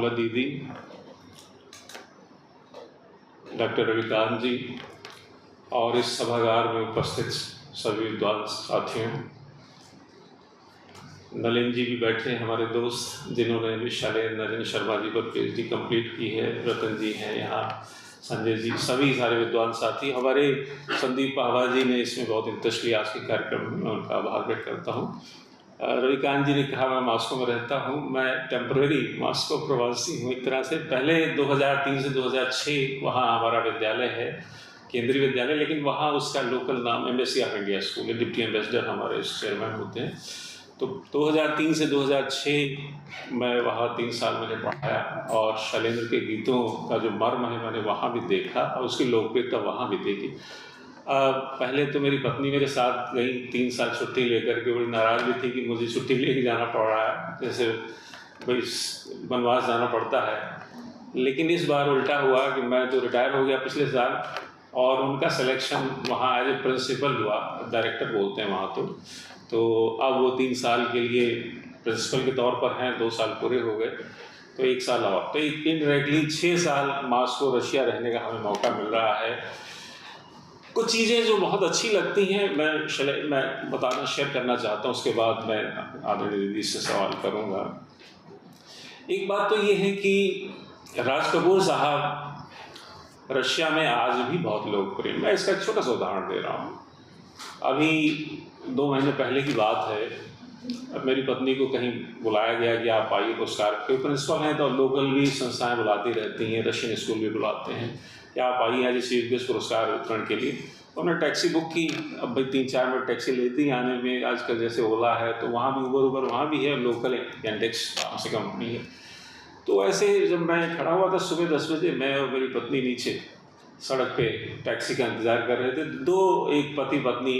कमला दीदी, डॉक्टर रविकांत जी और इस सभागार में उपस्थित सभी विद्वान साथियों, नलिन जी भी बैठे हैं हमारे दोस्त, जिन्होंने भी शैलेंद्र नरेंद्र शर्मा जी पर PhD कंप्लीट की है, रतन जी हैं यहाँ, संजय जी, सभी सारे विद्वान साथी। हमारे संदीप पाहवा जी ने इसमें बहुत इंटरेस्ट लिया आज के कार्यक्रम में, मैं उनका आभार व्यक्त करता हूँ। रविकांत जी ने कहा मैं मॉस्को में रहता हूँ, मैं टेम्पररी मॉस्को प्रवासी हूँ एक तरह से। पहले 2003 से 2006 वहाँ हमारा विद्यालय है, केंद्रीय विद्यालय, लेकिन वहाँ उसका लोकल नाम एम्बेसी ऑफ इंडिया स्कूल है। डिप्टी एम्बेसडर हमारे चेयरमैन होते हैं। तो 2003 से 2006 मैं वहाँ 3 साल मैंने पढ़ाया और शैलेंद्र के गीतों का जो मर्म है मैंने वहाँ भी देखा और उसकी लोकप्रियता वहाँ भी देखी। पहले तो मेरी पत्नी मेरे साथ गई 3 साल छुट्टी लेकर के, बड़ी नाराज़ भी थी कि मुझे छुट्टी लेके जाना पड़ रहा है, जैसे भाई वनवास जाना पड़ता है। लेकिन इस बार उल्टा हुआ कि मैं तो रिटायर हो गया पिछले साल और उनका सिलेक्शन वहाँ एज ए प्रिंसिपल हुआ, डायरेक्टर बोलते हैं वहाँ। तो अब वो 3 साल के लिए प्रिंसिपल के तौर पर हैं, 2 साल पूरे हो गए, तो 1 साल और, तो इनडायरेक्टली 6 साल मॉस्को रशिया रहने का हमें मौका मिल रहा है। कुछ चीज़ें जो बहुत अच्छी लगती हैं मैं बताना शेयर करना चाहता हूँ, उसके बाद मैं आदरणीय दीदी से सवाल करूँगा। एक बात तो ये है कि राज कपूर साहब रशिया में आज भी बहुत लोकप्रिय। मैं इसका एक छोटा सा उदाहरण दे रहा हूँ। अभी 2 महीने पहले की बात है, मेरी पत्नी को कहीं बुलाया गया कि आप आइए, पुरस्कार के प्रिंसिपल हैं तो लोकल भी संस्थाएं बुलाती रहती हैं, रशियन स्कूल भी बुलाते हैं कि आप आइए आज चीफ गेस्ट पुरस्कार वितरण के लिए। तो उन्होंने टैक्सी बुक की। अब भाई 3-4 मिनट टैक्सी लेती आने में, आजकल जैसे ओला है तो वहाँ भी उबर वहाँ भी है, लोकल इंडेक्स से कंपनी है। तो ऐसे जब मैं खड़ा हुआ था सुबह 10 बजे, मैं और मेरी पत्नी नीचे सड़क पे टैक्सी का इंतज़ार कर रहे थे। एक पति पत्नी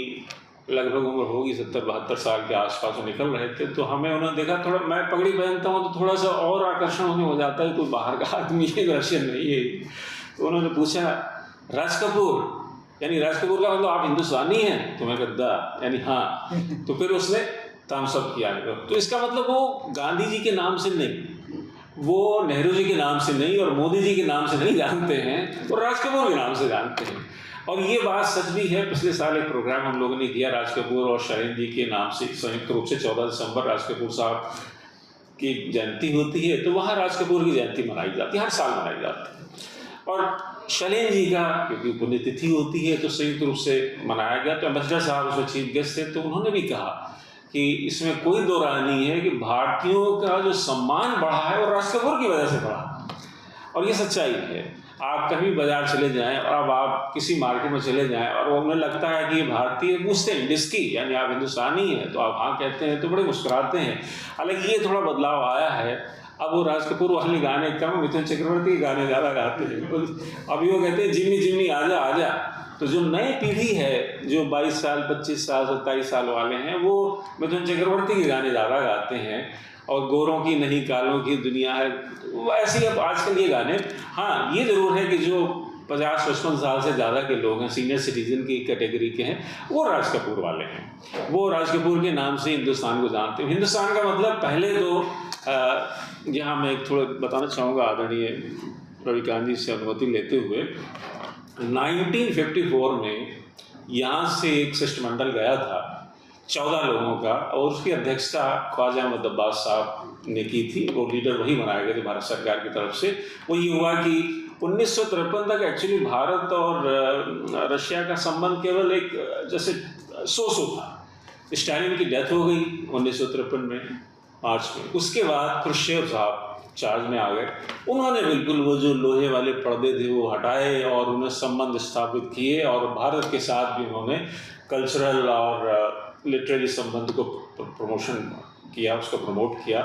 लगभग उम्र होगी 70-72 साल के आसपास निकल रहे थे। तो हमें उन्होंने देखा, थोड़ा मैं पगड़ी पहनता हूँ तो थोड़ा सा और आकर्षण होने हो जाता है, कोई बाहर का आदमी है, रशियन नहीं है। तो उन्होंने पूछा राज कपूर, यानी राज कपूर का मतलब आप हिंदुस्तानी हैं? तो मैं कहता यानी हाँ। तो फिर उसने थम्स अप किया। तो इसका मतलब वो गांधी जी के नाम से नहीं, वो नेहरू जी के नाम से नहीं और मोदी जी के नाम से नहीं जानते हैं, वो राज कपूर के नाम से जानते हैं। और ये बात सच भी है। पिछले साल एक प्रोग्राम हम लोगों ने किया राज कपूर और शैलेंद्र जी के नाम से, संयुक्त रूप से 14 दिसंबर राज कपूर साहब की जयंती होती है, तो वहाँ राज कपूर की जयंती मनाई जाती है, हर साल मनाई जाती है। और शैलेंद्र जी का क्योंकि पुण्यतिथि होती है तो संयुक्त रूप से मनाया गया। तो एम्बेसडर साहब उसमें चीफ गेस्ट थे, तो उन्होंने भी कहा कि इसमें कोई दो राय नहीं है कि भारतीयों का जो सम्मान बढ़ा है वो राज कपूर की वजह से बढ़ा। और ये सच्चाई है। आप कहीं बाजार चले जाएं और अब आप किसी मार्केट में चले जाएं और उन्हें लगता है कि ये भारतीय, पूछते हैं डिस्की यानी आप हिंदुस्तानी हैं, तो आप हाँ कहते हैं तो बड़े मुस्कुराते हैं। हालांकि ये थोड़ा बदलाव आया है। अब वो राज कपूर वाले गाने कम, मिथुन चक्रवर्ती के गाने ज़्यादा गाते हैं। अभी वो कहते हैं जिम्मी जिम्मी आजा आजा। तो जो नई पीढ़ी है, जो 22 साल 25 साल 27 साल वाले हैं, वो मिथुन चक्रवर्ती के गाने ज़्यादा गाते हैं। और गोरों की नहीं कालों की दुनिया है, वो ऐसी अब आजकल ये गाने। हाँ, ये ज़रूर है कि जो 50-55 साल से ज़्यादा के लोग हैं, सीनियर सिटीजन की कैटेगरी के हैं, वो राज कपूर वाले हैं। वो राज कपूर के नाम से हिंदुस्तान को जानते हैं। हिंदुस्तान का मतलब पहले तो यहाँ मैं थोड़ा बताना चाहूँगा आदरणीय रविकांत जी से अनुमति लेते हुए, 1954 में यहाँ से एक शिष्टमंडल गया था 14 लोगों का, और उसकी अध्यक्षता ख्वाजा अहमद अब्बास साहब ने की थी। वो लीडर वही बनाए गए थे भारत सरकार की तरफ से। वो ये हुआ कि 1953 तक एक्चुअली भारत और रशिया का संबंध केवल एक जैसे सो था। स्टालिन की डेथ हो गई 1953 में मार्च में। उसके बाद खुर्शीद साहब चार्ज में आ गए। उन्होंने बिल्कुल वो जो लोहे वाले पर्दे थे वो हटाए और उन्हें संबंध स्थापित किए, और भारत के साथ भी उन्होंने कल्चरल और लिटरेरी संबंध को प्रमोशन किया, उसको प्रमोट किया।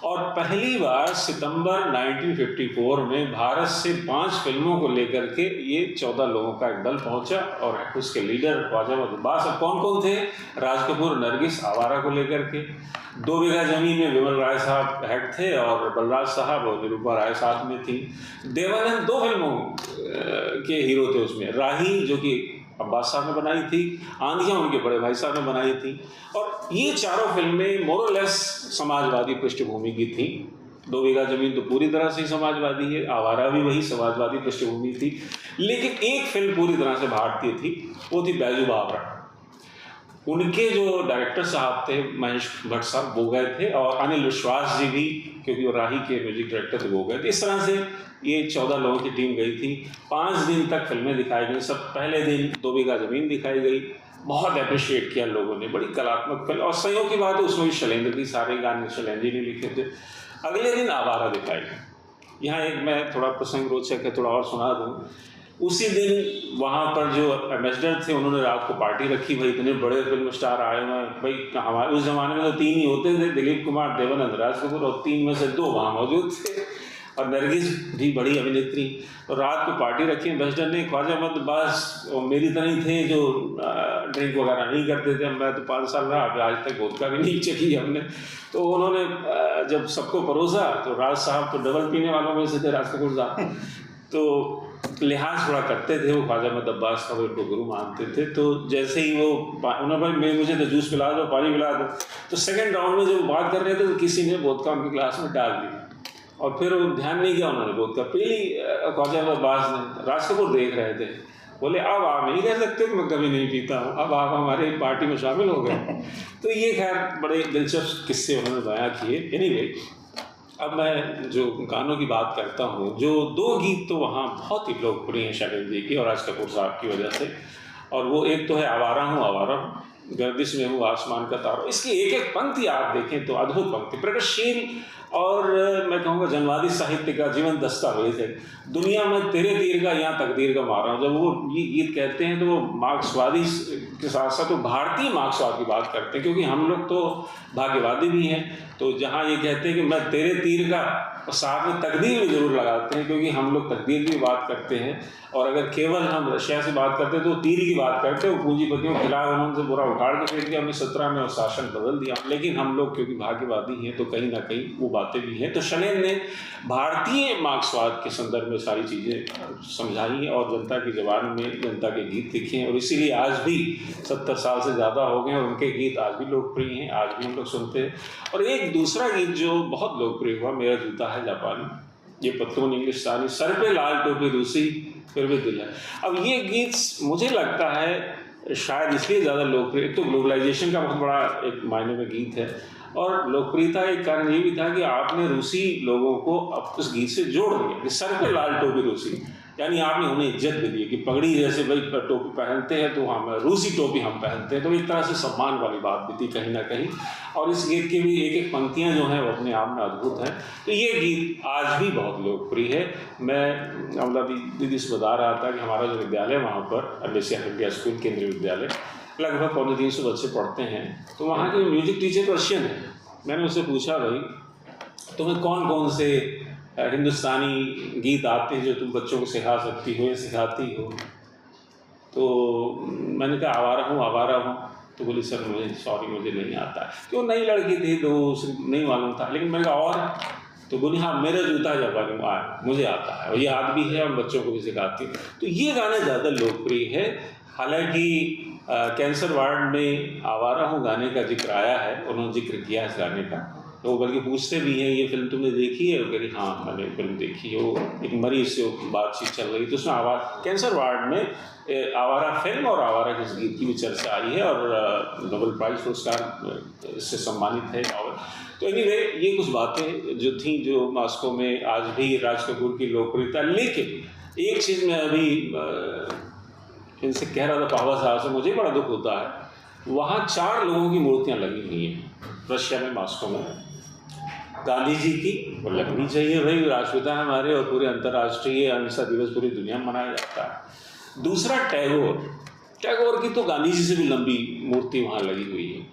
और पहली बार सितंबर 1954 में भारत से 5 फिल्मों को लेकर के ये 14 लोगों का एक दल पहुंचा, और उसके लीडर ख्वाजा अहमद अब्बास। अब कौन कौन थे? राज कपूर नरगिस आवारा को लेकर के, 2 बीघा जमीन में विमल राय साहब हेड थे और बलराज साहब और निरूपा राय साथ में थी। देवानंद 2 फिल्मों के हीरो थे उसमें। राही जो कि अब्बास साहब ने बनाई थी, आंधियाँ उनके बड़े भाई साहब ने बनाई थी। और ये चारों फिल्में मोरलेस समाजवादी पृष्ठभूमि की थी। 2 बीघा ज़मीन तो पूरी तरह से समाजवादी है, आवारा भी वही समाजवादी पृष्ठभूमि थी। लेकिन एक फिल्म पूरी तरह से भारतीय थी, वो थी बैजू बावरा। उनके जो डायरेक्टर साहब थे महेश भट्ट साहब, वो गए थे, और अनिल विश्वास जी भी, क्योंकि वो राही के म्यूजिक डायरेक्टर थे, वो गए थे। इस तरह से ये 14 लोगों की टीम गई थी। 5 दिन तक फिल्में दिखाई गई। सब पहले दिन 2 बीघा ज़मीन दिखाई गई, बहुत अप्रिशिएट किया लोगों ने, बड़ी कलात्मक फिल्म। और संयोग की बात है उसमें भी शैलेंद्र की, सारे गाने शैलेंद्र जी ने लिखे थे। अगले दिन आवारा दिखाई गई। यहाँ एक मैं थोड़ा प्रसंग रोचक है, थोड़ा और सुना दूँ। उसी दिन वहाँ पर जो एम्बेसडर थे उन्होंने रात को पार्टी रखी। भाई इतने बड़े फिल्म स्टार आए हुए हैं, भाई हमारे उस ज़माने में तो 3 ही होते थे, दिलीप कुमार, देवानंद, राज कपूर, और 3 में से 2 वहाँ मौजूद थे, और नरगिस भी बड़ी अभिनेत्री। तो रात को पार्टी रखी एम्बेसडर ने। ख्वाजा मोहम्मद अब्बास और मेरी तरह ही थे जो ड्रिंक वगैरह नहीं करते थे। मैं तो 5 साल रहा, आज तक वोदका भी नहीं चखी हमने। तो उन्होंने जब सबको परोसा तो राज साहब तो डबल पीने वालों में से थे, राज कपूर साहब, तो लिहाज थोड़ा करते थे वो। ख्वाजा मोहम्मद अब्बास का वो उनको गुरु मानते थे। तो जैसे ही वो उन्होंने मुझे तो जूस पिला दो, पानी पिला दो। तो सेकंड राउंड में जब बात कर रहे थे तो किसी ने वोदका उनकी ग्लास में डाल दी, और फिर वो ध्यान नहीं किया, उन्होंने वोदका पी ली। ख्वाजा मोहम्मद अब्बास ने, राज कपूर देख रहे थे, बोले अब आप नहीं कह सकते कि मैं कभी नहीं पीता हूँ, अब आप हमारे पार्टी में शामिल हो गए। तो ये खैर बड़े दिलचस्प किस्से उन्होंने बयां किए। एनीवे, अब मैं जो गानों की बात करता हूँ, जो 2 गीत तो वहाँ बहुत ही लोकप्रिय हैं शैलेंद्र जी की और राज कपूर साहब की वजह से, और वो एक तो है आवारा हूँ आवारा हूँ, गर्दिश में हूँ आसमान का तारा। इसकी एक एक पंक्ति आप देखें तो अद्भुत पंक्ति, प्रगतिशील और मैं कहूँगा जनवादी साहित्य का जीवन दस्तावेज है। दुनिया में तेरे तीर का यहाँ तकदीर का मारा हूँ, जब वो ये गीत कहते हैं तो वो मार्क्सवादी के साथ साथ वो भारतीय मार्क्सवाद की बात करते हैं, क्योंकि हम लोग तो भाग्यवादी भी हैं। तो जहाँ ये कहते हैं कि मैं तेरे तीर का, और साथ में तकदीर भी जरूर लगाते हैं, क्योंकि हम लोग तकदीर की बात करते हैं। और अगर केवल हम रशिया से बात करते हैं तो तीर की बात करते हैं, वो पूंजीपतियों के खिलाफ उन्होंने बुरा उखाड़ के फेंक दिया, 1917 में और शासन बदल दिया। लेकिन हम लोग क्योंकि भाग्यवादी हैं तो कहीं ना कहीं वो बातें भी हैं। तो शैलेंद्र ने भारतीय मार्क्सवाद के संदर्भ में सारी चीज़ें समझाई हैं और जनता की ज़बान में जनता के गीत लिखे हैं, और इसीलिए आज भी 70 साल से ज़्यादा हो गए और उनके गीत आज भी लोकप्रिय हैं, आज भी हम लोग सुनते हैं। और एक दूसरा गीत जो बहुत लोकप्रिय हुआ, मेरा जूता है जापानी, ये पतलून इंग्लिस्तानी, सर पे लाल टोपी रूसी, फिर भी दिल है। अब ये गीत मुझे लगता है शायद इसलिए ज़्यादा लोकप्रिय, तो ग्लोबलाइजेशन का बहुत बड़ा एक मायने में गीत है, और लोकप्रियता एक कारण ये भी था कि आपने रूसी लोगों को अब उस गीत से जोड़ दिया कि सर पे लाल टोपी रूसी, यानी आपने उन्हें इज्जत भी दी कि पगड़ी जैसे भाई टोपी पहनते हैं तो हम रूसी टोपी हम पहनते हैं, तो एक तरह से सम्मान वाली बात भी थी कहीं ना कहीं। और इस गीत की भी एक एक पंक्तियाँ जो हैं वो अपने आप में अद्भुत हैं। तो ये गीत आज भी बहुत लोकप्रिय है। मैं अमला दीदी से बता रहा था कि हमारा जो विद्यालय वहाँ पर एम्बेसी इंडिया स्कूल केंद्रीय विद्यालय, लगभग 250 बच्चे पढ़ते हैं। तो वहाँ के म्यूजिक टीचर रशियन है। मैंने उससे पूछा, भाई तुम्हें कौन कौन से हिंदुस्तानी गीत आते हैं जो तुम बच्चों को सिखा सकती हो या सिखाती हो? तो मैंने कहा आवारा हूँ। तो बोली सर मुझे नहीं आता है। तो नई लड़की थी तो उसे नहीं मालूम था, लेकिन मैंने कहा और? तो बोली हाँ मेरा जूता जापानी मुझे आता है, और याद भी है और बच्चों को भी सिखाती हूँ। तो ये गाना ज़्यादा लोकप्रिय है। हालांकि कैंसर वार्ड में आवारा हूँ गाने का जिक्र आया है, उन्होंने जिक्र किया इस गाने का। तो वो बल्कि पूछते भी हैं ये फिल्म तुमने देखी है? वो कह रही हाँ मैंने फिल्म देखी है। वो एक मरीज से बातचीत चल रही, तो उसमें कैंसर वार्ड में आवारा फिल्म और आवारा के गीत की भी चर्चा आई है, और नोबेल प्राइज पुरस्कार से सम्मानित है नॉवल। तो एनीवे ये कुछ बातें जो थी जो मास्को में आज भी राज कपूर की लोकप्रियता। लेकिन एक चीज़ मैं अभी इनसे कह रहा था पावा साहब से, मुझे बड़ा दुख होता है, वहाँ 4 लोगों की मूर्तियाँ लगी हुई हैं रशिया में, मास्को में। गांधी जी की वो लगनी चाहिए भाई, राष्ट्रपिता है हमारे, और पूरे अंतर्राष्ट्रीय अहिंसा दिवस पूरी दुनिया में मनाया जाता है। दूसरा टैगोर की तो गांधी जी से भी लंबी मूर्ति वहाँ लगी हुई है,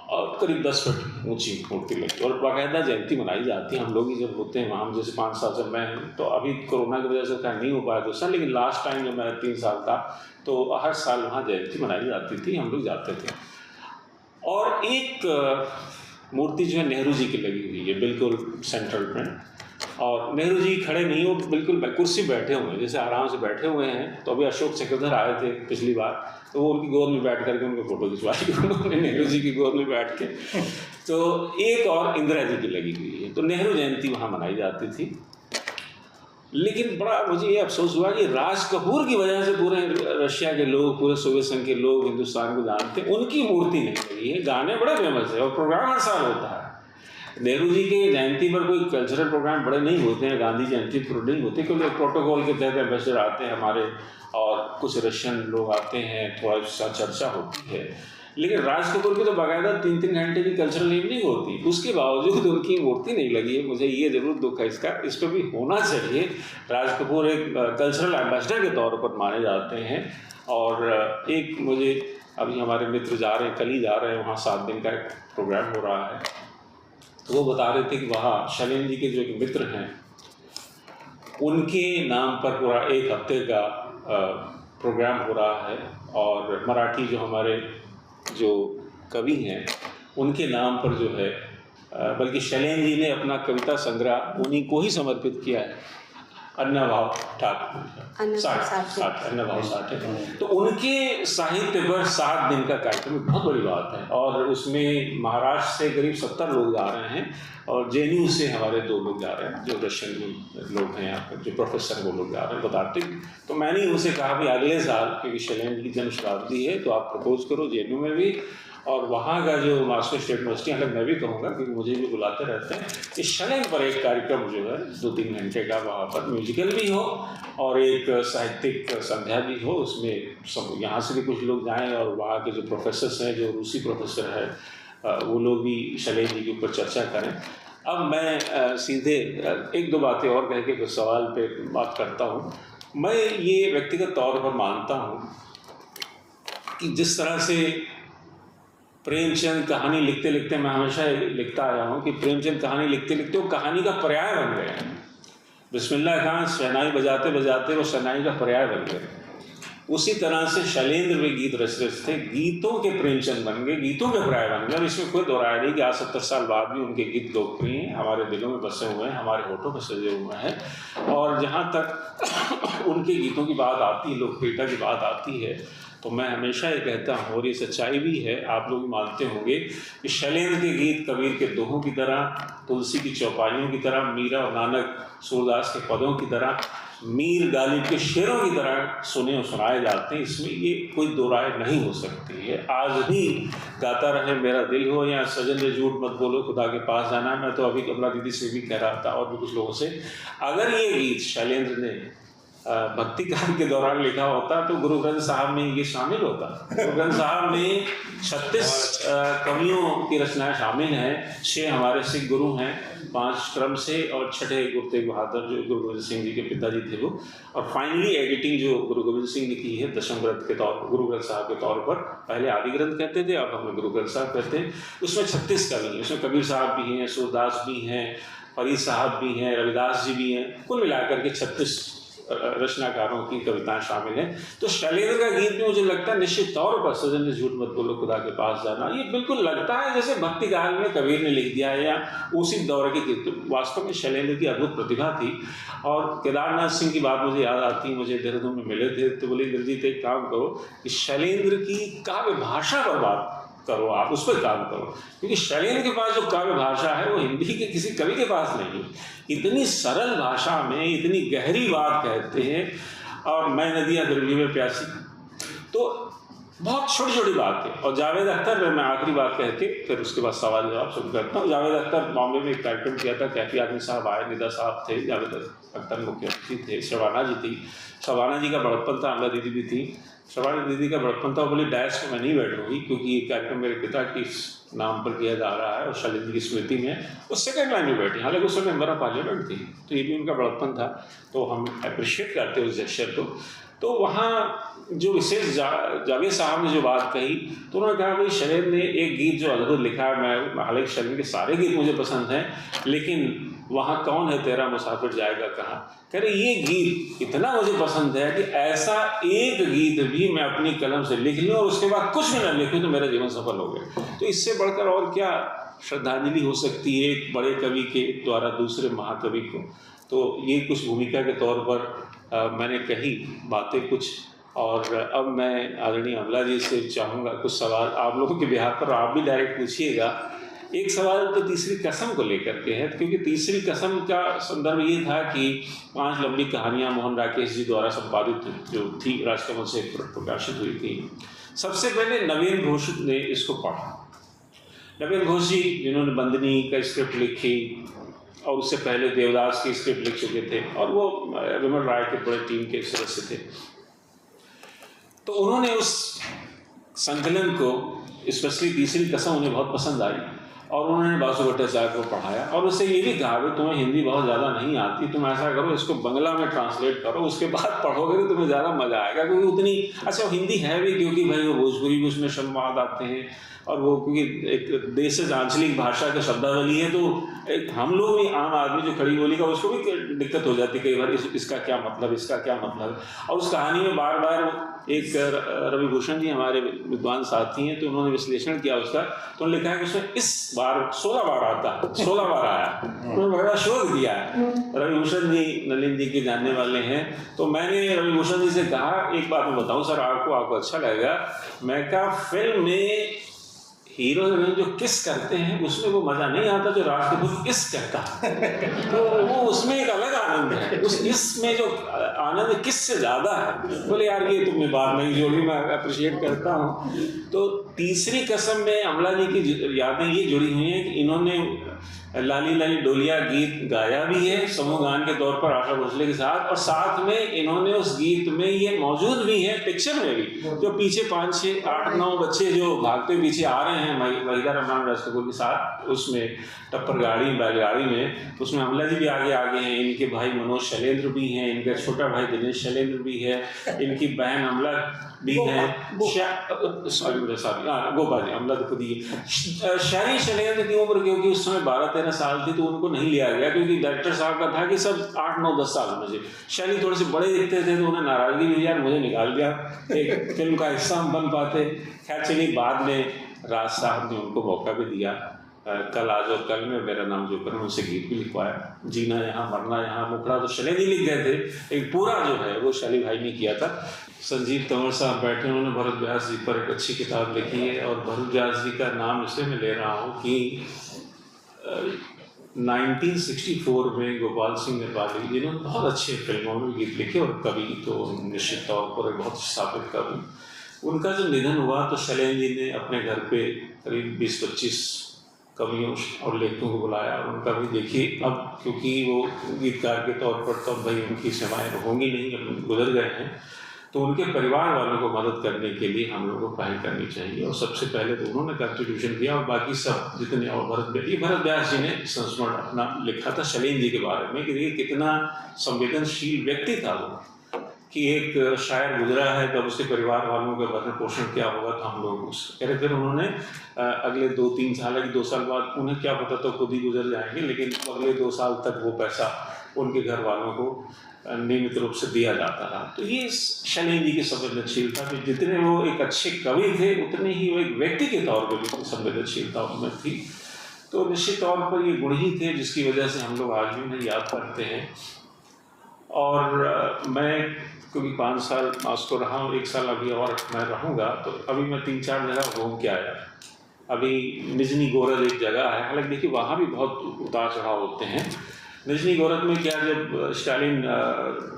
और करीब 10 फीट ऊंची मूर्ति लगी, और बाकायदा जयंती मनाई जाती है। हम लोग ही जब होते हैं वहाँ, जैसे 5 साल से मैं हूँ, तो अभी कोरोना की वजह से खैर नहीं हो पाया दूसरा, लेकिन लास्ट टाइम जब मैं 3 साल था तो हर साल वहाँ जयंती मनाई जाती थी, हम लोग जाते थे। और एक मूर्ति जो है नेहरू जी की लगी हुई है बिल्कुल सेंट्रल में, और नेहरू जी खड़े नहीं, वो बिल्कुल कुर्सी बैठे हुए हैं, जैसे आराम से बैठे हुए हैं। तो अभी अशोक चक्रधर आए थे पिछली बार, तो वो उनकी गोद में बैठ करके उनको फोटो खिंचवाई उन्होंने नेहरू जी की गोद में बैठ के। तो एक और इंदिरा जी की लगी हुई है। तो नेहरू जयंती वहाँ मनाई जाती थी। लेकिन बड़ा मुझे ये अफसोस हुआ कि राज कपूर की वजह से पूरे रशिया के लोग, पूरे सोवियत संघ के लोग हिंदुस्तान को जानते हैं, उनकी मूर्ति नहीं लगी है। गाने बड़े फेमस है और प्रोग्राम हर साल होता है। नेहरू जी के जयंती पर कोई कल्चरल प्रोग्राम बड़े नहीं होते हैं, गांधी जयंती पर नहीं होते, क्योंकि प्रोटोकॉल के तहत एम्बेसडर आते हैं हमारे और कुछ रशियन लोग आते हैं, थोड़ा सा चर्चा होती है। लेकिन राज कपूर की तो बाकायदा 3-3 घंटे की कल्चरल इवनिंग होती, उसके बावजूद उनकी मूर्ति नहीं लगी है। मुझे ये जरूर दुख है इसका, इस पर भी होना चाहिए। राज कपूर एक कल्चरल एम्बेसडर के तौर पर माने जाते हैं। और एक मुझे अभी हमारे मित्र जा रहे हैं, कल ही जा रहे हैं वहाँ, 7 दिन का एक प्रोग्राम हो रहा है। तो वो बता रहे थे कि वहाँ शैलेंद्र जी के जो एक मित्र हैं, उनके नाम पर पूरा 1 हफ्ते का प्रोग्राम हो रहा है। और मराठी जो हमारे जो कवि हैं उनके नाम पर जो है, बल्कि शैलेंद्र जी ने अपना कविता संग्रह उन्हीं को ही समर्पित किया है, अन्नाभाव ठाकुर, अन्नाभाव साठे। तो उनके साहित्य पर 7 दिन का कार्यक्रम बहुत बड़ी बात है। और उसमें महाराष्ट्र से करीब 70 लोग जा रहे हैं और जेएनयू से हमारे 2 लोग जा रहे हैं, जो रशियन लोग हैं यहाँ पर, जो प्रोफेसर वो लोग जा रहे हैं बताते। तो मैंने उनसे कहा कि अगले साल, क्योंकि शैलेंद्र की जन्म शताब्दी है, तो आप प्रपोज करो जेएनयू में भी, और वहाँ का जो मास्को स्टेट यूनिवर्सिटी, हालांकि मैं भी कहूँगा क्योंकि मुझे भी बुलाते रहते हैं, इस शैलेंद्र पर एक कार्यक्रम जो है 2-3 घंटे का, वहाँ पर म्यूजिकल भी हो और एक साहित्यिक संध्या भी हो। उसमें यहाँ से भी कुछ लोग जाएं और वहाँ के जो प्रोफेसर्स हैं, जो रूसी प्रोफेसर है, वो लोग भी शैलेंद्र जी के ऊपर चर्चा करें। अब मैं सीधे 1-2 बातें और कह के फिर सवाल पे बात करता हूँ। मैं ये व्यक्तिगत तौर पर मानता हूँ कि जिस तरह से प्रेमचंद कहानी लिखते लिखते, मैं हमेशा लिखता आया हूँ कि प्रेमचंद कहानी लिखते लिखते वो कहानी का पर्याय बन गए हैं। बिस्मिल्लाह खान शहनाई बजाते बजाते वो शहनाई का पर्याय बन गए। उसी तरह से शैलेंद्र में गीत रच रहे थे, गीतों के प्रेमचंद बन गए, गीतों के पर्याय बन गए। इसमें कोई दो राय नहीं कि आज 70 साल बाद भी उनके गीत लोकप्रिय हैं, हमारे दिलों में बसे हुए हैं, हमारे होठों पर सजे हुए हैं। और जहाँ तक उनके गीतों की बात आती है, लोकप्रियता की बात आती है, तो मैं हमेशा ये कहता हूँ, और ये सच्चाई भी है, आप लोग मानते होंगे कि शैलेंद्र के गीत कबीर के दोहों की तरह, तुलसी की चौपाइयों की तरह, मीरा और नानक सूरदास के पदों की तरह, मीर गालिब के शेरों की तरह सुने और सुनाए जाते हैं। इसमें ये कोई दो राय नहीं हो सकती है। आज भी गाता रहे मेरा दिल हो, या सजन रे झूठ मत बोलो खुदा के पास जाना है। मैं तो अभी कमला दीदी से भी कह रहा था और भी कुछ लोगों से, अगर ये गीत शैलेंद्र ने भक्ति काल के दौरान लिखा होता तो गुरु ग्रंथ साहब में ये शामिल होता। गुरु ग्रंथ साहब में 36 कवियों की रचनाएं शामिल हैं। 6 हमारे सिख गुरु हैं 5 क्रम से, और 6ठे गुरु तेग बहादुर जो गुरु गोविंद सिंह जी के पिताजी थे वो। और फाइनली एडिटिंग जो गुरु गोविंद सिंह ने की है दशम ग्रंथ के तौर पर, गुरु ग्रंथ साहब के तौर पर। पहले आदि ग्रंथ कहते थे, अब हम गुरु ग्रंथ साहब कहते हैं। उसमें 36 कवि हैं, उसमें कबीर साहब भी हैं, सूरदास भी हैं, फरीद साहब भी हैं, रविदास जी भी हैं, कुल मिलाकर के 36 रचनाकारों की कविताएं शामिल हैं। तो शैलेंद्र का गीत भी मुझे लगता है निश्चित तौर पर सजन ने झूठ मत बोलो खुदा के पास जाना, ये बिल्कुल लगता है जैसे भक्ति काल में कबीर ने लिख दिया है या उसी दौर के गीत। वास्तव में शैलेंद्र की अद्भुत प्रतिभा थी। और केदारनाथ सिंह की बात मुझे याद आती है, मुझे देहरादून में मिले थे तो बोले दिलजीत एक काम करो कि शैलेंद्र की काव्य भाषा पर बात करो, आप उस पर काम करो, क्योंकि शैलेंद्र के पास जो काव्य भाषा है वो हिंदी के किसी कवि के पास नहीं। इतनी सरल भाषा में इतनी गहरी बात कहते हैं। और मैं नदियाँ दिल्ली में प्यासी, तो बहुत छोटी छोटी बात है। और जावेद अख्तर, मैं आखिरी बात कह के फिर उसके बाद सवाल जवाब शुरू करता हूँ। जावेद अख्तर बॉम्बे में एक कार्यक्रम किया था, कैफी आदमी साहब आए, निदा साहब थे, जावेद अख्तर मुख्यमंत्री थे, शबाना जी थी। शबाना जी का बड़प्पन था, अमला दीदी भी थी। शबाना दीदी का बड़प्पन था, बोली डैश में मैं नहीं बैठूंगी क्योंकि ये कार्यक्रम मेरे पिता की नाम पर किया जा रहा है और शैलेंद्र की स्मृति में। वो सेकंड लाइन में बैठी, हालांकि उस समय मेंबर ऑफ पार्लियामेंट थी, तो ये भी उनका बड़प्पन था। तो हम अप्रिशिएट करते हैं उस जेस्चर को। तो वहाँ जो विशेष जावेद साहब ने जो बात कही, तो उन्होंने कहा भाई शैलेंद्र ने एक गीत जो अद्भुत लिखा है, मैं हालांकि शैलेंद्र के सारे गीत मुझे पसंद हैं, लेकिन वहाँ कौन है तेरा मुसाफिर जाएगा कहाँ, कह रहे ये गीत इतना मुझे पसंद है कि ऐसा एक गीत भी मैं अपनी कलम से लिख लूँ और उसके बाद कुछ भी ना लिखूँ तो मेरा जीवन सफल हो गया। तो इससे बढ़कर और क्या श्रद्धांजलि हो सकती है एक बड़े कवि के द्वारा दूसरे महाकवि को। तो ये कुछ भूमिका के तौर पर मैंने कही बातें कुछ, और अब मैं आदरणीय अमला जी से चाहूँगा कुछ सवाल आप लोगों के बिहार पर, आप भी डायरेक्ट पूछिएगा। एक सवाल तो तीसरी कसम को लेकर के है, क्योंकि तीसरी कसम का संदर्भ ये था कि 5 लंबी कहानियाँ मोहन राकेश जी द्वारा संपादित जो थी राजकमल से प्रकाशित हुई थी। सबसे पहले नवीन घोष ने इसको पढ़ा। नवीन घोष जी जिन्होंने बंदनी का स्क्रिप्ट लिखी और उससे पहले देवदास की स्क्रिप्ट लिख चुके थे और वो विमल राय के बड़े टीम के सदस्य थे। तो उन्होंने उस संकलन को, स्पेशली तीसरी कसम उन्हें बहुत पसंद आई और उन्होंने बासु भट्टाचार्य को पढ़ाया और उससे ये भी कहा कि तुम्हें हिंदी बहुत ज़्यादा नहीं आती, तुम ऐसा करो इसको बंगला में ट्रांसलेट करो, उसके बाद पढ़ोगे तो तुम्हें ज़्यादा मज़ा आएगा, क्योंकि उतनी अच्छा हिंदी है भी, क्योंकि भाई वो भोजपुरी भी उसमें शब्द आते हैं और वो क्योंकि एक देश आंचलिक भाषा का शब्दावली है, तो एक हम लोग भी आम आदमी जो खड़ी बोली का उसको भी दिक्कत हो जाती है कई बार, इसका क्या मतलब, इसका क्या मतलब। और उस कहानी में बार बार एक रवि भूषण जी हमारे विद्वान साथी हैं, तो उन्होंने विश्लेषण किया उसका, तो उन्होंने लिखा है कि उसमें इस बार 16 बार आता है, 16 बार आया, उन्होंने बड़ा शोध दिया है। रवि भूषण जी नलिन जी के जानने वाले हैं, तो मैंने रवि भूषण जी से कहा एक बात मैं बताऊँ सर आपको अच्छा लगेगा, मैं कहा फिल्म में हीरो हीरोइन जो किस करते हैं उसमें वो मजा नहीं आता जो राष्ट्रपति इस कहता है, तो वो उसमें एक अलग आनंद है, उस इसमें जो आनंद किस से ज्यादा है। बोले यार ये तुमने बात नहीं जोड़ी, मैं अप्रिशिएट करता हूँ। तो तीसरी कसम में अमला जी की यादें ये जुड़ी हुई हैं कि इन्होंने लाली लाली डोलिया गीत गाया भी है समूह गान के तौर पर आशा भोसले के साथ, और साथ में इन्होंने उस गीत में ये मौजूद भी है पिक्चर में भी, जो पीछे 5, 6, 8, 9 बच्चे जो भागते पीछे आ रहे हैं वहीदा रहमान राज कपूर के साथ, उसमें टप्पर गाड़ी बैलगाड़ी में, उसमें अमला जी भी आगे हैं, इनके भाई मनोज शैलेंद्र भी हैं, इनका छोटा भाई दिनेश शैलेंद्र भी है, इनकी बहन अमला भी है, गोपा जी अमला तो खुद ही है। शैली शैलेंद्र की उम्र क्योंकि उस समय 12-13 साल थी तो उनको नहीं लिया गया, क्योंकि डायरेक्टर साहब का था कि सब 8, 9, 10 साल में। शैली थोड़े से बड़े दिखते थे तो उन्हें नाराजगी भी, यार मुझे निकाल दिया, एक फिल्म का हिस्सा हम बन पाते। खैर चलिए, बाद में राज साहब ने उनको मौका भी दिया, कल आज और कल में मेरा नाम जो कर उनसे गीत भी लिखवाया, जीना यहाँ मरना यहाँ, मुखड़ा तो शैली जी लिख गए थे, एक पूरा जो है वो शैली भाई ने किया था। संजीव तंवर साहब बैठे, उन्होंने भरत व्यास जी पर एक अच्छी किताब लिखी है, और भरत व्यास जी का नाम इसलिए मैं ले रहा हूँ कि 1964 में गोपाल सिंह नेपाली जिन्होंने बहुत अच्छे फिल्मों में गीत लिखे और कवि तो निश्चित तौर पर एक बहुत स्थापित कवि, उनका जब निधन हुआ तो शैलेंद्र जी ने अपने घर पे करीब 20-25 कवियों और लेखकों को बुलाया, और उनका भी देखिए अब क्योंकि वो गीतकार के तौर पर तो भाई उनकी सेवाएं होंगी नहीं, अब गुजर गए हैं, तो उनके परिवार वालों को मदद करने के लिए हम लोगों को पहल करनी चाहिए, और सबसे पहले तो उन्होंने कंट्रीब्यूशन किया और बाकी सब जितने, और भरत व्यास जी ने संस्मरण अपना लिखा था शैलेंद्र जी के बारे में कि देखिए कितना संवेदनशील व्यक्ति था वो, कि एक शायर गुजरा है तब उसके परिवार वालों का भरण पोषण क्या होगा, तो हम लोग उस कह रहे, फिर उन्होंने अगले 2-3 साल, 2 साल बाद उन्हें क्या पता तो खुद ही गुजर जाएंगे, लेकिन अगले 2 साल तक वो पैसा उनके घर वालों को नियमित रूप से दिया जाता रहा। तो ये शैलेंद्र जी की संवेदनशीलता कि जितने वो एक अच्छे कवि थे उतने ही वो एक व्यक्ति के तौर पर भी संवेदनशीलता उनमें थी। तो निश्चित तौर पर ये गुण ही थे जिसकी वजह से हम लोग आज भी उन्हें याद करते हैं। और मैं क्योंकि 5 साल मॉस्को रहा हूँ, 1 साल अभी और मैं रहूँगा, तो अभी मैं 3-4 जगह घूम के आया। अभी निजनी गोरज एक जगह है, हालांकि देखिए वहाँ भी बहुत उतार चढ़ाव होते हैं। निजनी गोरज में क्या, जब स्टालिन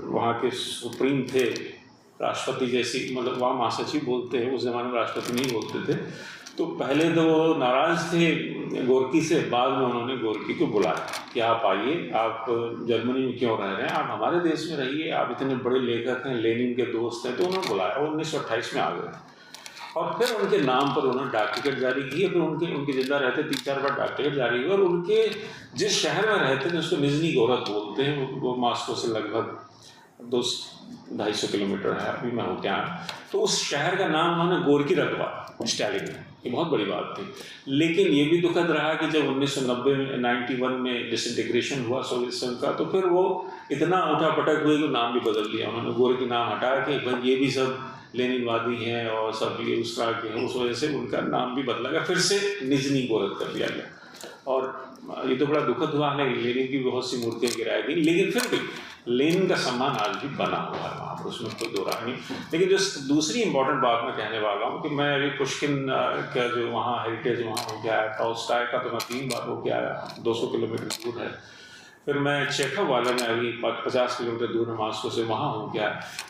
वहाँ के सुप्रीम थे, राष्ट्रपति जैसी, मतलब वहाँ महासचिव बोलते हैं, उस ज़माने में राष्ट्रपति नहीं बोलते थे, तो पहले तो वो नाराज़ थे गोरकी से, बाद में उन्होंने गोरकी को बुलाया कि आप आइए, आप जर्मनी में क्यों रह रहे हैं, आप हमारे देश में रहिए, आप इतने बड़े लेखक हैं, लेनिन के दोस्त हैं। तो उन्होंने बुलाया, वो 1928 में आ गए और फिर उनके नाम पर उन्होंने डाक टिकट जारी किए। फिर उनके जिंदा रहते 3-4 बार डाक टिकट जारी हुए, और उनके जिस शहर में रहते थे उसको निजनी गोरज बोलते हैं, वो मॉस्को से लगभग 200-250 किलोमीटर है, अभी मैं होके आया। तो उस शहर का नाम उन्होंने गोरकी रखवा स्टालिन ने, ये बहुत बड़ी बात थी। लेकिन ये भी दुखद रहा कि जब 1990 में 91 में डिसइंटीग्रेशन हुआ सोवियत संघ का, तो फिर वो इतना उठापटक हुई कि नाम भी बदल दिया उन्होंने, गोरकी नाम हटा के भाई ये भी सब लेनिनवादी हैं और सब ये उस तरह के हैं, उस वजह से उनका नाम भी बदला गया, फिर से निजनी गोरख कर दिया गया। और ये तो बड़ा दुखद हुआ है, लेनिन की बहुत सी मूर्तियाँ गिराई गई, लेकिन फिर भी लेनिन का सम्मान आज भी बना हुआ है वहाँ पर, उसमें कोई दो राय नहीं। लेकिन जो दूसरी इंपॉर्टेंट बात मैं कहने वाला हूँ कि मैं अभी पुष्किन का जो वहाँ हेरिटेज वहाँ हो गया है, टॉल्स्टॉय का तो मैं 3 बार हो के आया, 200 किलोमीटर दूर है। फिर मैं चेखव वाले में अभी 50 किलोमीटर दूर है मॉस्को से, वहाँ हो गया।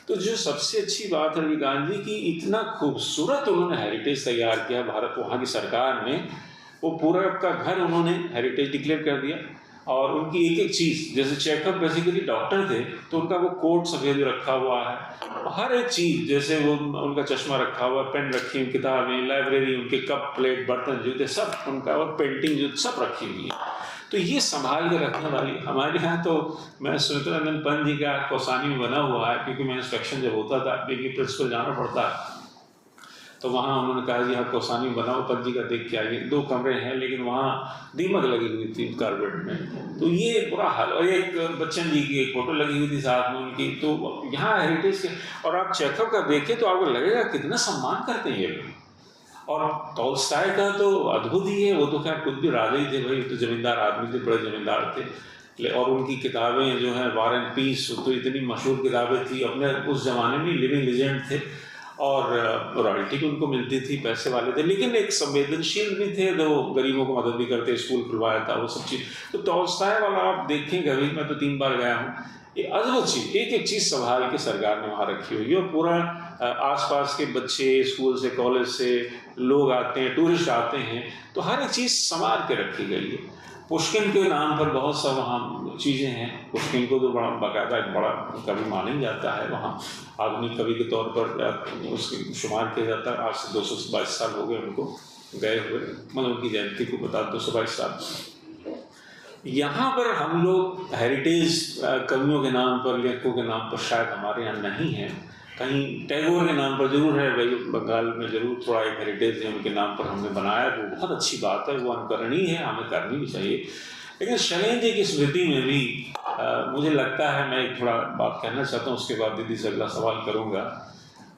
तो जो सबसे अच्छी बात है रविकांत जी की इतना खूबसूरत उन्होंने हेरिटेज तैयार किया भारत, वहाँ की सरकार ने वो पूरा का घर उन्होंने हेरिटेज डिक्लेयर कर दिया। और उनकी एक एक चीज़, जैसे चेकअप बेसिकली डॉक्टर थे तो उनका वो कोट सफ़ेद रखा हुआ है, हर एक चीज़, जैसे वो उनका चश्मा रखा हुआ, पेन रखी हुई, किताबें, लाइब्रेरी, उनके कप प्लेट बर्तन जूते सब उनका, और पेंटिंग जो सब रखी हुई है। तो ये संभाल के रखने वाली हमारे यहाँ तो मैं सुनीतानंद पंत जी का कौसानी में बना हुआ है, क्योंकि मैं इंस्पेक्शन जब होता था लेकिन प्रिंसिपल जाना पड़ता है, तो वहाँ उन्होंने कहा जी हाँ कौसानी बनाओ, पंत जी का देख के आइए। 2 कमरे हैं लेकिन वहाँ दीमक लगी हुई थी कारपेट में, तो ये बुरा हाल। और एक बच्चन जी की एक फोटो लगी हुई थी साथ में उनकी। तो यहाँ हेरिटेज के, और आप चेकअप का देखें तो आपको लगेगा कितना सम्मान करते हैं ये लोग। और टॉल्स्टॉय का तो अद्भुत ही है, वो तो खैर खुद भी राजा ही थे भाई, तो जमींदार आदमी थे, बड़े जमींदार थे। और उनकी किताबें जो हैं वार एंड पीस, तो इतनी मशहूर किताबें थी, अपने उस ज़माने में लिविंग लेजेंड थे, और रॉयल्टी भी उनको मिलती थी, पैसे वाले थे, लेकिन एक संवेदनशील भी थे, तो गरीबों को मदद भी करते, स्कूल खुलवाया था, वो सब चीज़। तो टॉल्स्टॉय वाला आप देखें कभी, मैं तो 3 बार गया हूँ, ये अद्भुत चीज़, एक एक चीज़ संभाल के सरकार ने वहाँ रखी हुई है। और पूरा आसपास के बच्चे, स्कूल से, कॉलेज से लोग आते हैं, टूरिस्ट आते हैं, तो हर एक चीज़ संभाल के रखी गई है। पुष्किन के नाम पर बहुत सा वहाँ चीज़ें हैं, पुष्किन को तो बड़ा बाकायदा एक बड़ा कवि माना ही जाता है, वहाँ आधुनिक कवि के तौर पर उसकी शुमार किया जाता है। आज से 222 साल हो गए उनको गए हुए, मतलब उनकी जयंती को बता 222 साल। यहाँ पर हम लोग हेरिटेज कवियों के नाम पर, लेखकों के नाम पर शायद हमारे यहाँ नहीं है, कहीं टैगोर के नाम पर जरूर है भाई, बंगाल में जरूर थोड़ा एक हेरिटेज है उनके नाम पर हमने बनाया, वो बहुत अच्छी बात है, वो अनुकरणीय है, हमें करनी भी चाहिए। लेकिन शैलेंद्र जी की स्मृति में भी मुझे लगता है, मैं एक थोड़ा बात कहना चाहता हूँ, उसके बाद दीदी से अगला सवाल करूँगा।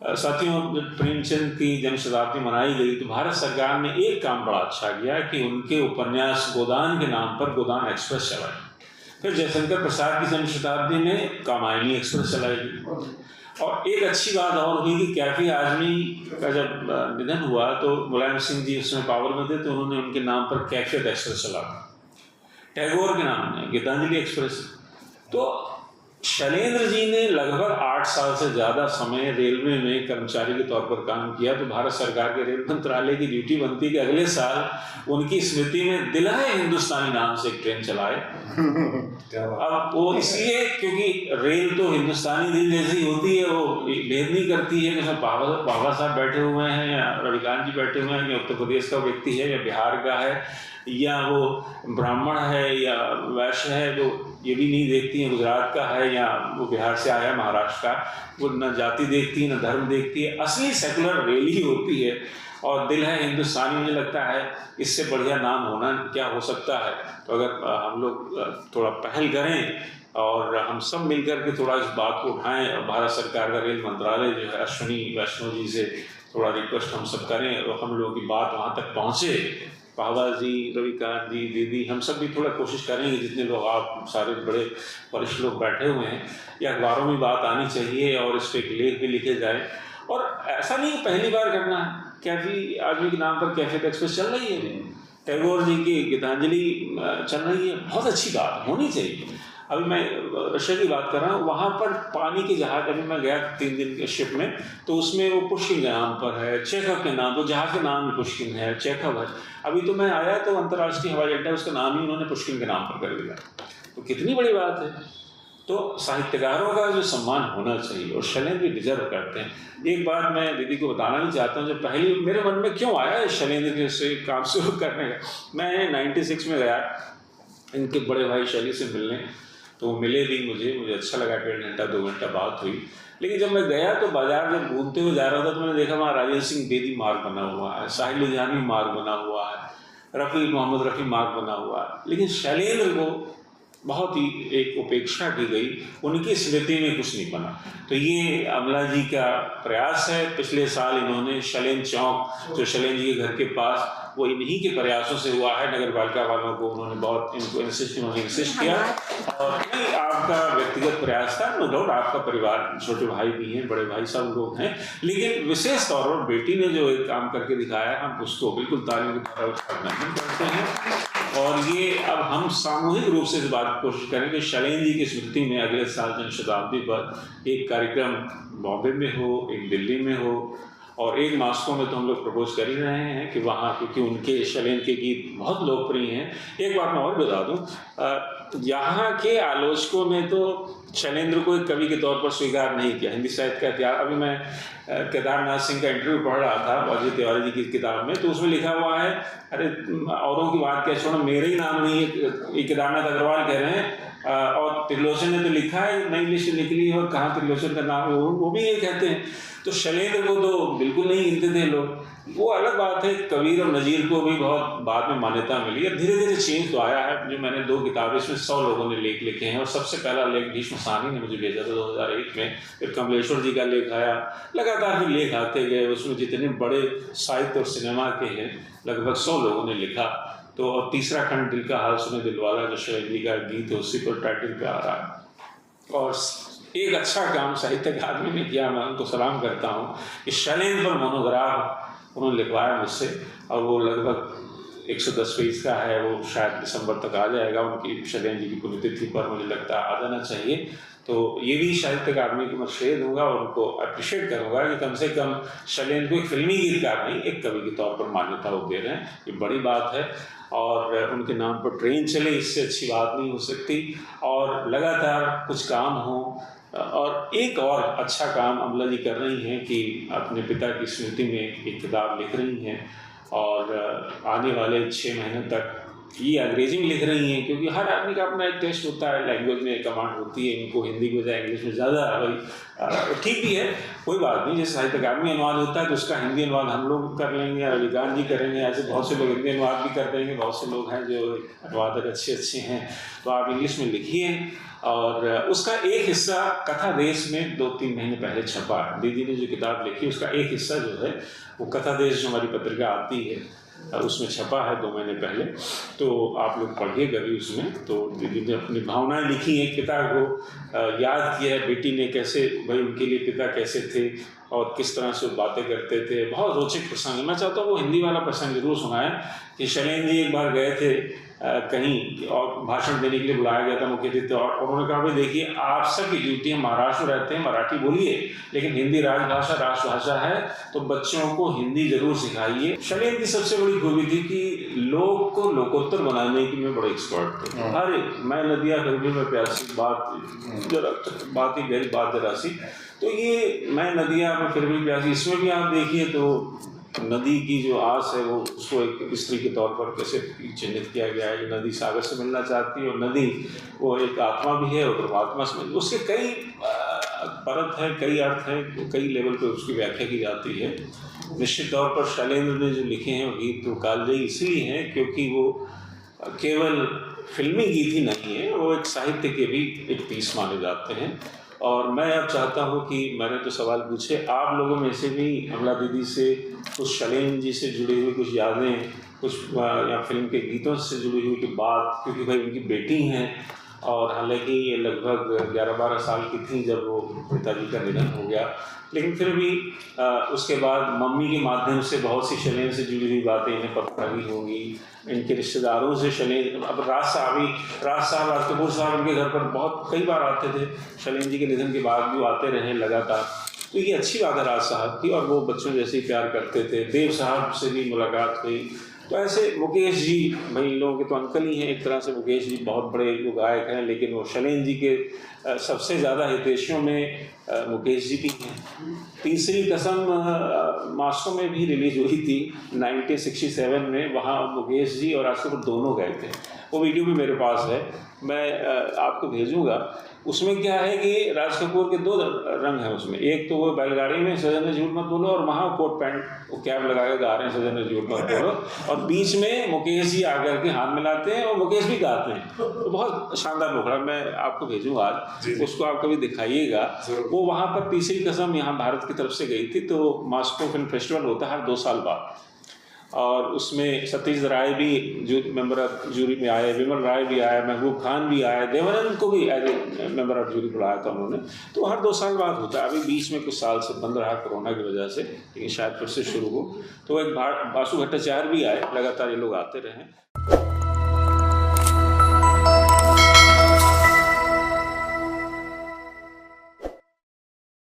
साथियों, जब प्रेमचंद की जन्म शताब्दी मनाई गई तो भारत सरकार ने एक काम बड़ा अच्छा किया कि उनके उपन्यास गोदान के नाम पर गोदान एक्सप्रेस चलाई। फिर जयशंकर प्रसाद की जन्म शताब्दी में कामायनी एक्सप्रेस चलाई। और एक अच्छी बात और हुई कि कैफी आजमी का जब निधन हुआ तो मुलायम सिंह जी उसमें पावर में थे, तो उन्होंने उनके नाम पर कैफियत एक्सप्रेस चला। टैगोर के नाम है गीतांजलि एक्सप्रेस। तो शैलेंद्र जी ने लगभग 8 साल से ज़्यादा समय रेलवे में कर्मचारी के तौर पर काम किया, तो भारत सरकार के रेल मंत्रालय की ड्यूटी बनती है कि अगले साल उनकी स्मृति में दिल है हिंदुस्तानी नाम से एक ट्रेन चलाए। अब वो इसलिए क्योंकि रेल तो हिंदुस्तानी दिल जैसी होती है, वो भेद नहीं करती है कि उसमें बाबा साहब बैठे हुए हैं या रविकांत जी बैठे हुए हैं, या उत्तर प्रदेश का व्यक्ति है या बिहार का है या वो ब्राह्मण है या वैश्य है, तो ये भी नहीं देखती है गुजरात का है या वो बिहार से आया महाराष्ट्र का, वो न जाति देखती है न धर्म देखती है। असली सेकुलर रेल ही होती है। और दिल है हिंदुस्तानी, मुझे लगता है इससे बढ़िया नाम होना क्या हो सकता है। तो अगर हम लोग थोड़ा पहल करें और हम सब मिलकर के थोड़ा इस बात को उठाएं, और भारत सरकार का रेल मंत्रालय जो है अश्विनी वैष्णव जी से थोड़ा रिक्वेस्ट हम सब करें और हम लोगों की बात वहाँ तक पहुँचे। पावा जी, रविकांत जी, दीदी, हम सब भी थोड़ा कोशिश करेंगे, जितने लोग आप सारे बड़े वरिष्ठ लोग बैठे हुए हैं, या अखबारों में बात आनी चाहिए और इस पर एक लेख भी लिखे जाए। और ऐसा नहीं पहली बार करना है, कैफी आजमी के नाम पर कैफे एक्सप्रेस चल रही है, टैगोर जी की गीतांजलि चल रही है, बहुत अच्छी बात होनी चाहिए। अभी मैं रशिया की बात कर रहा हूँ, वहाँ पर पानी के जहाज, अभी मैं गया 3 दिन के शिप में, तो उसमें वो पुष्किन के नाम पर है, चेखव के नाम, तो जहाज का नाम भी पुष्किन है, चेखव है। अभी तो मैं आया तो अंतर्राष्ट्रीय हवाई अड्डा उसका नाम ही उन्होंने पुष्किन के नाम पर कर दिया, तो कितनी बड़ी बात है। तो साहित्यकारों का जो सम्मान होना चाहिए, और शैलेंद्र भी डिजर्व करते हैं। एक बात मैं दीदी को बताना भी चाहता हूँ, जो पहली मेरे मन में क्यों आया शैलेंद्र के से काम शुरू करने का। मैं 96 में गया इनके बड़े भाई शैली से मिलने, तो वो मिले भी मुझे अच्छा लगा, 1.5 घंटा 2 घंटा बात हुई। लेकिन जब मैं गया तो बाजार जब घूमते हुए जा रहा था तो मैंने देखा वहाँ राजेंद्र सिंह बेदी मार्ग बना हुआ है, साहिल लुधियानवी मार्ग बना हुआ है, मोहम्मद रफ़ी मार्ग बना हुआ है, लेकिन शैलेंद्र को बहुत ही एक उपेक्षा की गई, उनकी स्मृति में कुछ नहीं बना। तो ये अमला जी का प्रयास है। पिछले साल इन्होंने शैलेंद्र चौक जो शैलेंद्र जी के घर के पास, वो इन्हीं के प्रयासों से हुआ है। नगर पालिका वालों को उन्होंने बहुत इनको इंसिस्ट किया, और नहीं आपका व्यक्तिगत प्रयास था, नो डाउट आपका परिवार, छोटे भाई भी हैं, बड़े भाई सब लोग हैं, लेकिन विशेष तौर पर बेटी ने जो एक काम करके दिखाया, हम उसको बिल्कुल तालियों के द्वारा अभिनंदन करते हैं। और ये अब हम सामूहिक रूप से इस बात की कोशिश करें कि शैलेंद्र जी की स्मृति में अगले साल जन्म शताब्दी पर एक कार्यक्रम बॉम्बे में हो, एक दिल्ली में हो, और एक मॉस्को में तो हम लोग प्रपोज कर ही रहे हैं कि वहाँ, क्योंकि उनके शैलेंद्र के गीत बहुत लोकप्रिय हैं। एक बात मैं और बता दूँ, यहाँ के आलोचकों ने तो शैलेंद्र को एक कवि के तौर पर स्वीकार नहीं किया। हिंदी साहित्य का इतिहास, अभी मैं केदारनाथ सिंह का इंटरव्यू पढ़ रहा था अजय तिवारी जी की किताब में, तो उसमें लिखा हुआ है, अरे औरों की बात क्या छोड़ो, मेरे ही नाम नहीं है, केदारनाथ अग्रवाल कह रहे हैं, और त्रिलोचन ने तो लिखा है, नई लिस्ट निकली है और कहाँ त्रिलोचन का नाम है, वो भी ये कहते हैं। तो शैलेंद्र को तो बिल्कुल नहीं गिनते थे लोग। वो अलग बात है, कबीर और नज़ीर को भी बहुत बाद में मान्यता मिली है, धीरे धीरे चेंज तो आया है। जो मैंने 2 किताबें, इसमें 100 लोगों ने लेख लिखे हैं, और सबसे पहला लेख भीष्म साहनी ने मुझे भेजा था 2001 में, फिर कमलेश्वर जी का लेख आया, लगातार फिर लेख आते गए। उसमें जितने बड़े साहित्य और सिनेमा के हैं लगभग 100 लोगों ने लिखा। तो और तीसरा खंड दिल का हाल सुने दिलवाला, जो शैलेंद्र जी का गीत है, उसी पर टाइटल पे आ रहा है। और एक अच्छा काम साहित्य के आदमी ने किया, मैं उनको सलाम करता हूँ, कि शैलेंद्र पर मोनोग्राफ उन्होंने लिखवाया मुझसे, और वो लगभग 110 पेज का है, वो शायद दिसंबर तक आ जाएगा। उनकी शैलेंद्र जी की पुण्यतिथि पर मुझे लगता है आ जाना चाहिए। तो ये भी साहित्य अकादमी को मैं श्रेय दूंगा और उनको अप्रिशिएट करूंगा कि कम से कम शैलेंद्र को एक फिल्मी गीतकार नहीं, एक कवि के तौर पर मान्यता वो दे रहे हैं, ये बड़ी बात है। और उनके नाम पर ट्रेन चले, इससे अच्छी बात नहीं हो सकती। और लगातार कुछ काम हो, और एक और अच्छा काम अमला जी कर रही हैं कि अपने पिता की स्मृति में एक किताब लिख रही हैं, और आने वाले 6 महीने तक ये अंग्रेजी में लिख रही हैं, क्योंकि हर आदमी का अपना एक टेस्ट होता है, लैंग्वेज में कमांड होती है, इनको हिंदी की बजाय इंग्लिश में ज़्यादा भाई ठीक भी है, कोई बात नहीं। जैसे साहित्य अकादमी अनुवाद होता है तो उसका हिंदी अनुवाद हम लोग कर लेंगे, रविकांत जी करेंगे, ऐसे बहुत से लोग हिंदी अनुवाद भी कर देंगे, बहुत से लोग हैं जो अनुवादक अच्छे हैं। तो आप इंग्लिश में लिखिए, और उसका एक हिस्सा कथा देश में 2-3 महीने पहले छपा है। दीदी ने जो किताब लिखी उसका एक हिस्सा जो है वो कथा देश जो हमारी पत्रिका आती है उसमें छपा है 2 महीने पहले। तो आप लोग पढ़िए कभी उसमें। तो दीदी ने अपनी भावनाएं लिखी हैं, पिता को याद किया है, बेटी ने कैसे, भाई उनके लिए पिता कैसे थे और किस तरह से वो बातें करते थे। बहुत रोचक प्रसंग। मैं चाहता हूँ वो हिंदी वाला प्रसंग जरूर सुनाएं कि शैलेंद्र जी एक बार गए थे कहीं और भाषण देने के लिए बुलाया गया था मुख्य अतिथि, और उन्होंने कहा भाई देखिए आप सबकी ड्यूटी है, महाराष्ट्र में रहते हैं, मराठी बोलिए, लेकिन हिंदी राजभाषा राष्ट्रभाषा है, तो बच्चों को हिंदी जरूर सिखाइए। शैलेंद्र की सबसे बड़ी खूबी थी कि लोग को लोकोत्तर बनाने की में बड़े एक्सपर्ट थे। अरे मैं नदिया फिर भी मैं प्यासी, बात ही गहरी बात जरा सी। तो ये मैं नदिया में फिर भी प्यासी, इसमें भी आप देखिए तो नदी की जो आस है वो उसको एक स्त्री के तौर पर कैसे चिन्हित किया गया है। नदी सागर से मिलना चाहती है, और नदी वो एक आत्मा भी है और परमात्मा से, उसके कई परत हैं, कई अर्थ हैं, कई लेवल पे उसकी व्याख्या की जाती है। निश्चित तौर पर शैलेंद्र ने जो लिखे हैं वो गीत तो कालजयी इसलिए हैं क्योंकि वो केवल फिल्मी गीत ही नहीं है, वो एक साहित्य के भी एक पीस माने जाते हैं। और मैं अब चाहता हूँ कि मैंने तो सवाल पूछे, आप लोगों में से भी अमला दीदी से कुछ शैलेंद्र जी से जुड़ी हुई कुछ यादें, कुछ या फिल्म के गीतों से जुड़ी हुई की बात, क्योंकि भाई उनकी बेटी हैं, और हालांकि ये लगभग 11-12 साल की थी जब वो पिताजी का निधन हो गया, लेकिन फिर भी उसके बाद मम्मी के माध्यम से बहुत सी शैलेंद्र से जुड़ी हुई बातें इन्हें पता लगी होंगी। इनके रिश्तेदारों से शैलेंद्र, अब राज साहब राज कपूर साहब इनके घर पर बहुत कई बार आते थे, शैलेंद्र जी के निधन के बाद भी आते रहे लगातार। तो ये अच्छी बात है राज साहब की, और वो बच्चों जैसे ही प्यार करते थे। देव साहब से भी मुलाकात हुई। तो ऐसे मुकेश जी, भाई इन लोगों के तो अंकल ही हैं एक तरह से। मुकेश जी बहुत बड़े गायक हैं, लेकिन वो शैलेंद्र जी के सबसे ज़्यादा हितैषियों में मुकेश जी भी हैं। तीसरी कसम मास्को में भी रिलीज हुई थी 1967 में, वहाँ मुकेश जी और राज कपूर दोनों गए थे। वो वीडियो भी मेरे पास है, मैं आपको भेजूंगा। उसमें क्या है कि राज कपूर के दो रंग हैं उसमें, एक तो वो बैलगाड़ी में सजन झूठ मत बोलो, और वहाँ कोट पैंट वो कैप लगा के गा रहे हैं सजन झूठ मत बोलो, और बीच में मुकेश जी आकर के हाथ मिलाते हैं और मुकेश भी गाते हैं। तो बहुत शानदार मुखड़ा, मैं आपको भेजूंगा आज, उसको आप कभी दिखाइएगा। वो वहाँ पर तीसरी कसम यहाँ भारत की तरफ से गई थी। तो मास्को फिल्म फेस्टिवल होता है हर 2 साल बाद, और उसमें सतीश राय भी मेंबर ऑफ जूरी में आए, विमल राय भी आया, महबूब खान भी आया, देवानंद को भी as a member of jury बुलाया था उन्होंने। तो हर 2 साल बाद होता है। अभी बीच में कुछ साल से बंद रहा कोरोना की वजह से, लेकिन शायद फिर से शुरू हो। तो एक बासु भट्टाचार्य भी आए, लगातार ये लोग आते रहे।